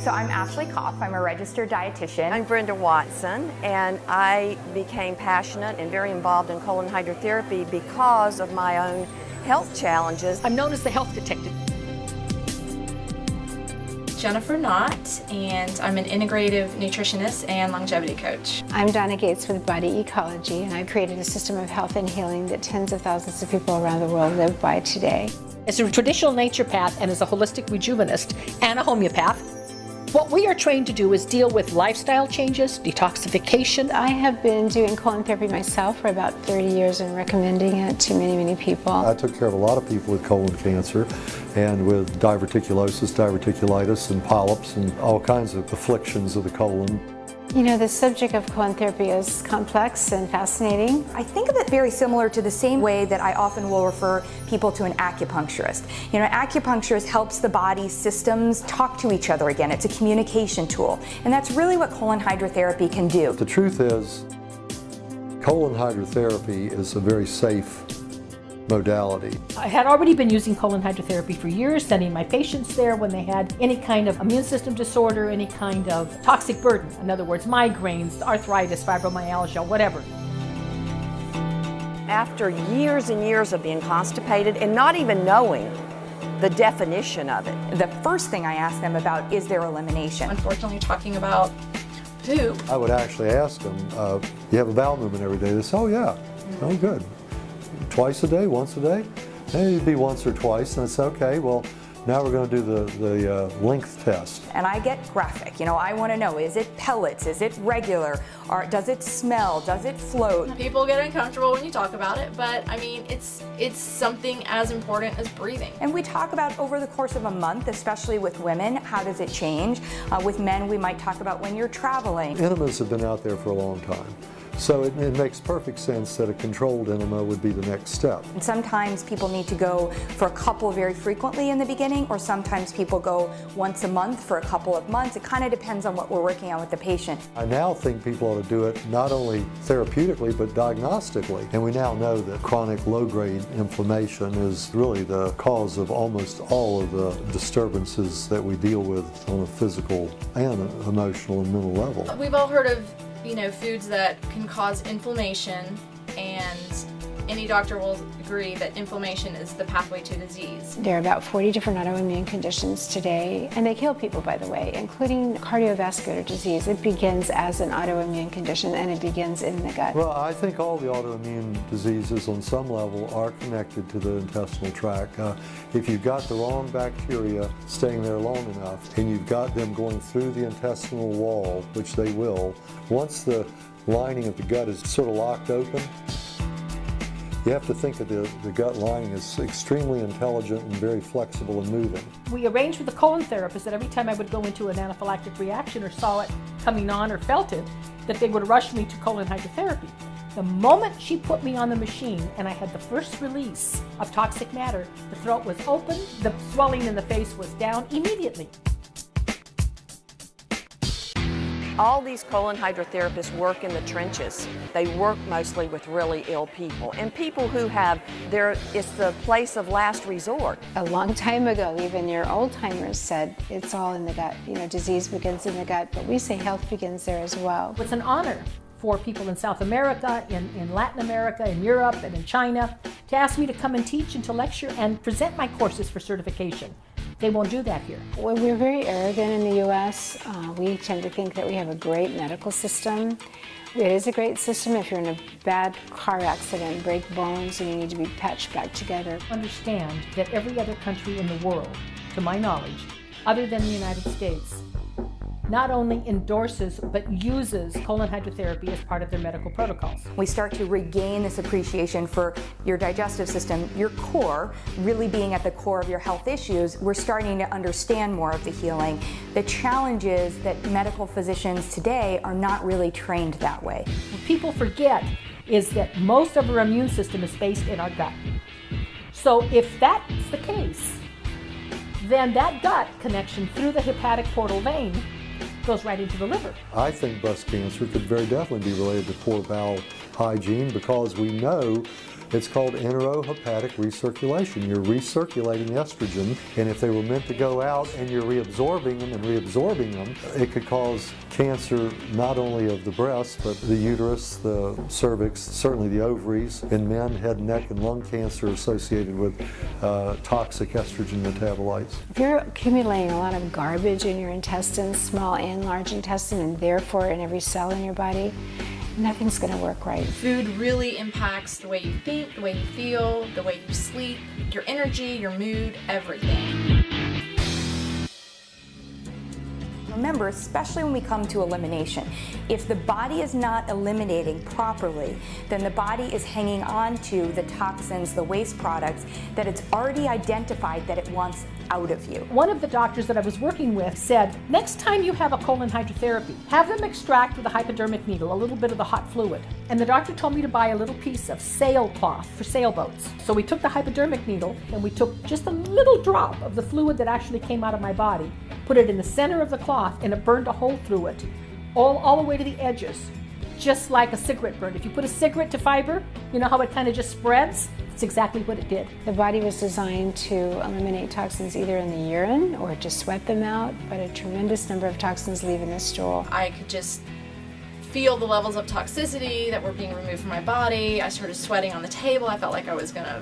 So I'm Ashley Koff. I'm a registered dietitian. I'm Brenda Watson, and I became passionate and very involved in colon hydrotherapy because of my own health challenges. I'm known as the health detective. Jennifer Knott, and I'm an integrative nutritionist and longevity coach. I'm Donna Gates with Body Ecology, and I've created a system of health and healing that tens of thousands of people around the world live by today. As a traditional naturopath and as a holistic rejuvenist and a homeopath, what we are trained to do is deal with lifestyle changes, detoxification. I have been doing colon therapy myself for about 30 years and recommending it to many, many people. I took care of a lot of people with colon cancer and with diverticulosis, diverticulitis, and polyps and all kinds of afflictions of the colon. You know, the subject of colon therapy is complex and fascinating. I think of it very similar to the same way that I often will refer people to an acupuncturist. You know, an acupuncturist helps the body's systems talk to each other again. It's a communication tool, and that's really what colon hydrotherapy can do. The truth is, colon hydrotherapy is a very safe modality. I had already been using colon hydrotherapy for years, sending my patients there when they had any kind of immune system disorder, any kind of toxic burden. In other words, migraines, arthritis, fibromyalgia, whatever. After years and years of being constipated and not even knowing the definition of it. The first thing I ask them about is their elimination. Unfortunately, talking about poop. I would actually ask them, you have a bowel movement every day? They say, oh yeah, oh good. Twice a day, once a day? Maybe it'd be once or twice, and it's okay, well, now we're going to do the length test. And I get graphic. You know, I want to know, is it pellets? Is it regular? Or does it smell? Does it float? People get uncomfortable when you talk about it, but I mean, it's something as important as breathing. And we talk about over the course of a month, especially with women, how does it change? With men, we might talk about when you're traveling. Enemas have been out there for a long time. So it makes perfect sense that a controlled enema would be the next step. And sometimes people need to go for a couple very frequently in the beginning, or sometimes people go once a month for a couple of months. It kind of depends on what we're working on with the patient. I now think people ought to do it not only therapeutically but diagnostically. And we now know that chronic low-grade inflammation is really the cause of almost all of the disturbances that we deal with on a physical and emotional and mental level. We've all heard of, you know, foods that can cause inflammation, and any doctor will agree that inflammation is the pathway to disease. There are about 40 different autoimmune conditions today, and they kill people, by the way, including cardiovascular disease. It begins as an autoimmune condition, and it begins in the gut. Well, I think all the autoimmune diseases on some level are connected to the intestinal tract. If you've got the wrong bacteria staying there long enough, and you've got them going through the intestinal wall, which they will, once the lining of the gut is sort of locked open, you have to think of the gut lining as extremely intelligent and very flexible and moving. We arranged with the colon therapist that every time I would go into an anaphylactic reaction or saw it coming on or felt it, that they would rush me to colon hydrotherapy. The moment she put me on the machine and I had the first release of toxic matter, the throat was open, the swelling in the face was down immediately. All these colon hydrotherapists work in the trenches. They work mostly with really ill people and people who have it's the place of last resort. A long time ago, even your old timers said it's all in the gut. You know, disease begins in the gut, but we say health begins there as well. It's an honor for people in South America, in Latin America, in Europe, and in China to ask me to come and teach and to lecture and present my courses for certification. They won't do that here. Well, we're very arrogant in the U.S. We tend to think that we have a great medical system. It is a great system if you're in a bad car accident, break bones, and you need to be patched back together. Understand that every other country in the world, to my knowledge, other than the United States, not only endorses but uses colon hydrotherapy as part of their medical protocols. We start to regain this appreciation for your digestive system, your core, really being at the core of your health issues. We're starting to understand more of the healing. The challenge is that medical physicians today are not really trained that way. What people forget is that most of our immune system is based in our gut. So if that's the case, then that gut connection through the hepatic portal vein goes right into the liver. I think breast cancer could very definitely be related to poor bowel hygiene because we know It's called enterohepatic recirculation. You're recirculating estrogen, and if they were meant to go out and you're reabsorbing them and reabsorbing them, it could cause cancer not only of the breast, but the uterus, the cervix, certainly the ovaries. In men, head, neck, and lung cancer associated with toxic estrogen metabolites. If you're accumulating a lot of garbage in your intestines, small and large intestine, and therefore in every cell in your body, nothing's going to work right. Food really impacts the way you think, the way you feel, the way you sleep, your energy, your mood, everything. Remember, especially when we come to elimination, if the body is not eliminating properly, then the body is hanging on to the toxins, the waste products that it's already identified that it wants out of you. One of the doctors that I was working with said, next time you have a colon hydrotherapy, have them extract with a hypodermic needle a little bit of the hot fluid. And the doctor told me to buy a little piece of sailcloth for sailboats. So we took the hypodermic needle and we took just a little drop of the fluid that actually came out of my body, put it in the center of the cloth, and it burned a hole through it, all the way to the edges, just like a cigarette burn. If you put a cigarette to fiber, you know how it kind of just spreads? It's exactly what it did. The body was designed to eliminate toxins either in the urine or to sweat them out, but a tremendous number of toxins leave in the stool. I could just feel the levels of toxicity that were being removed from my body. I started sweating on the table. I felt like I was gonna,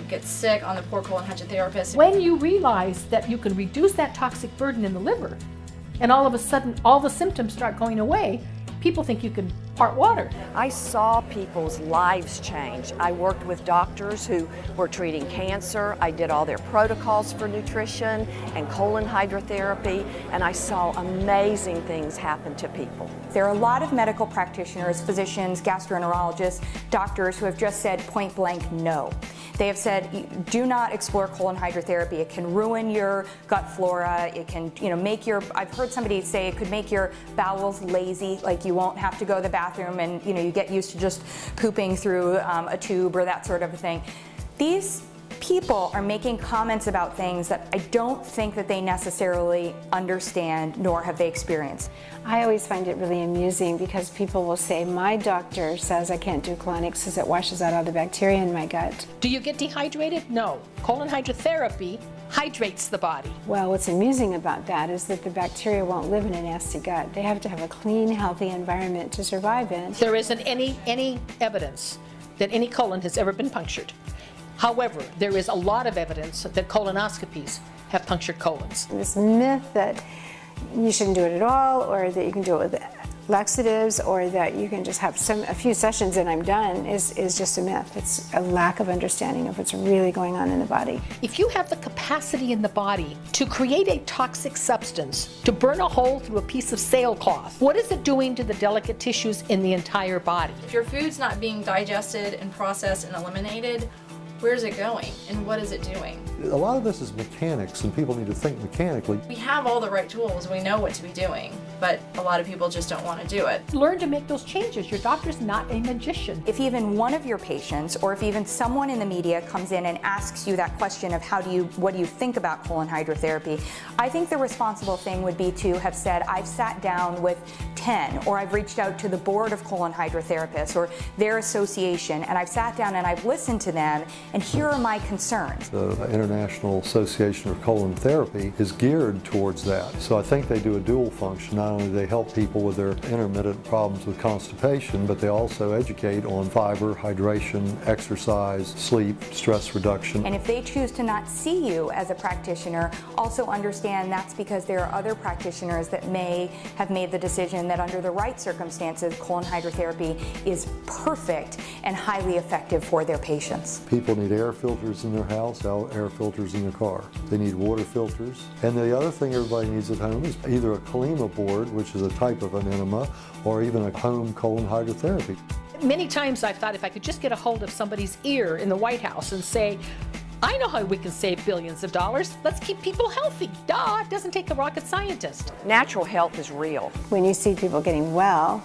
get sick on the poor colon hydrotherapist. When you realize that you can reduce that toxic burden in the liver, and all of a sudden all the symptoms start going away, people think you can part water. I saw people's lives change. I worked with doctors who were treating cancer. I did all their protocols for nutrition and colon hydrotherapy, and I saw amazing things happen to people. There are a lot of medical practitioners, physicians, gastroenterologists, doctors who have just said point blank no. They have said, do not explore colon hydrotherapy. It can ruin your gut flora. It can, make I've heard somebody say it could make your bowels lazy, like you won't have to go to the bathroom and, you get used to just pooping through a tube or that sort of a thing. These people are making comments about things that I don't think that they necessarily understand, nor have they experienced. I always find it really amusing because people will say, my doctor says I can't do colonics because it washes out all the bacteria in my gut. Do you get dehydrated? No. Colon hydrotherapy hydrates the body. Well, what's amusing about that is that the bacteria won't live in a nasty gut. They have to have a clean, healthy environment to survive in. There isn't any evidence that any colon has ever been punctured. However, there is a lot of evidence that colonoscopies have punctured colons. This myth that you shouldn't do it at all, or that you can do it with laxatives, or that you can just have a few sessions and I'm done is just a myth. It's a lack of understanding of what's really going on in the body. If you have the capacity in the body to create a toxic substance, to burn a hole through a piece of sailcloth, what is it doing to the delicate tissues in the entire body? If your food's not being digested and processed and eliminated, where's it going and what is it doing? A lot of this is mechanics, and people need to think mechanically. We have all the right tools, we know what to be doing, but a lot of people just don't want to do it. Learn to make those changes. Your doctor's not a magician. If even one of your patients, or if even someone in the media comes in and asks you that question of what do you think about colon hydrotherapy, I think the responsible thing would be to have said, I've sat down with 10, or I've reached out to the board of colon hydrotherapists or their association, and I've sat down and I've listened to them, and here are my concerns. The International Association of Colon Therapy is geared towards that. So I think they do a dual function. Not only do they help people with their intermittent problems with constipation, but they also educate on fiber, hydration, exercise, sleep, stress reduction. And if they choose to not see you as a practitioner, also understand that's because there are other practitioners that may have made the decision that under the right circumstances, colon hydrotherapy is perfect and highly effective for their patients. People need air filters in their house, air filters in their car. They need water filters. And the other thing everybody needs at home is either a Kalima board, which is a type of an enema, or even a home colon hydrotherapy. Many times I've thought if I could just get a hold of somebody's ear in the White House and say, I know how we can save billions of dollars. Let's keep people healthy. Duh, it doesn't take a rocket scientist. Natural health is real. When you see people getting well,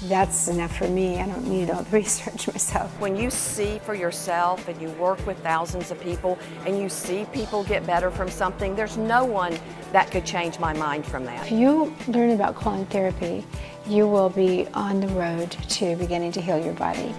that's enough for me. I don't need all the research myself. When you see for yourself and you work with thousands of people and you see people get better from something, there's no one that could change my mind from that. If you learn about colon therapy, you will be on the road to beginning to heal your body.